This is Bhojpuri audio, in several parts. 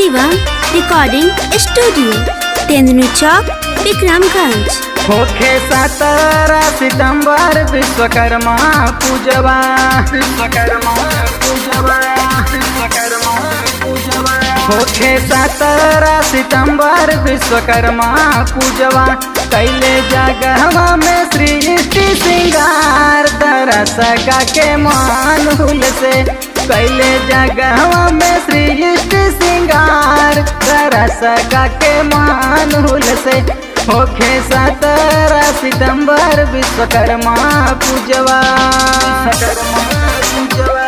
शिवम रिकॉर्डिंग स्टूडियो, तेंदुनु चौक, विक्रमगंज। होखे 17 सितंबर विश्वकर्मा पूजवा, विश्वकर्मा पूजवा, विश्वकर्मा पूजवा। होखे 17 सितंबर विश्वकर्मा पूजवा। कैले जगहवा में सृष्टि सिंगार तरस के मान हुल से। कैले जगहवा में सृष्टि सिंगार तरस के मान हुल से। होखे 17 सितंबर विश्वकर्मा पूजवा, विश्वकर्मा पूजवा।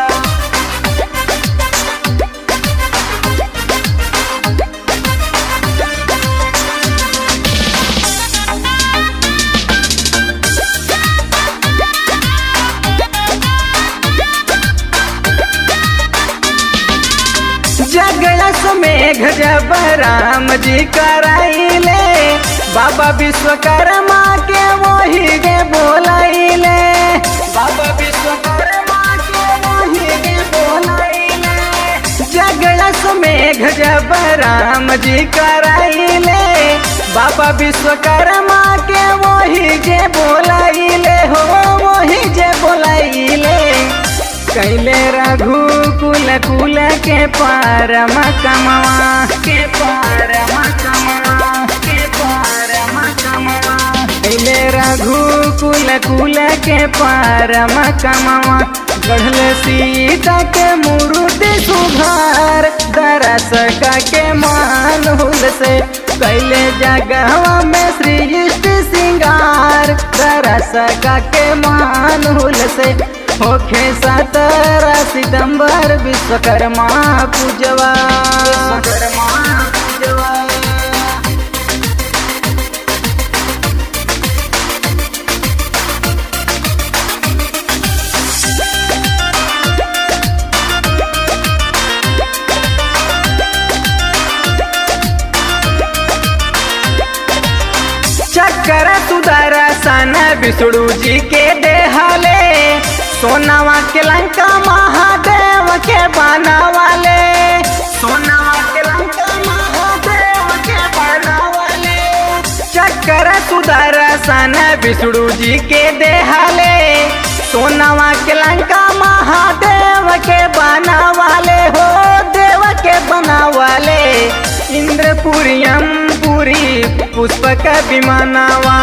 जगलस मेघ जब राम जी कराइले, बाबा विश्वकर्मा के वही गे बोलाइले। बाबा विश्वकर्मा के वही गे बोलाइले। जगलस मेघ जब राम जी कराइले, बाबा विश्वकर्मा के वही जे बोलाइले हो, वही जे बोलाइले। कैले रघुकुल कुल के परम कमवा, के परम कमवा, के परम कमवा। कैले रघुकुल कुल के परम कमवा। गढ़ल सीता के मूर्ति सुधार दरस के मान हुल से। कैले जगहवा में सृष्टि सिंगार दरस के मान हुल से। होखे 17 सितंबर विश्वकर्मा पूजवा, विश्वकर्मा पूजवा। चक्कर सुदर्शन विष्णु जी के देहले। सोनावा के लंका महादेव के बनावाले। सोनावा के लंका महादेव के बनावाले। चक्कर सुदर्शन विष्णु जी के देहले। सोनावा के लंका महादेव के बनावाले हो, देव के बनावाले। इंद्रपुरियम पुरी पुष्प का विमानवा,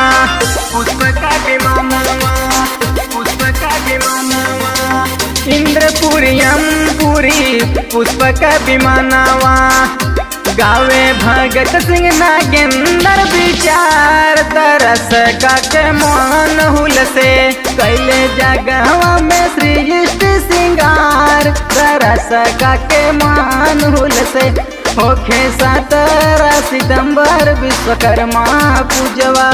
पुष्प का विमानवा, पुष्प का विमानवा। इंद्रपुरियम पुरी पुष्प का विमानवा। गावे भगत सिंह नागेंद्र विचार तरस के मान हुल से। कैले जगहवा में सृष्टि सिंगार तरस के मान हुल से। होखे 17 सितंबर विश्वकर्मा पूजवा।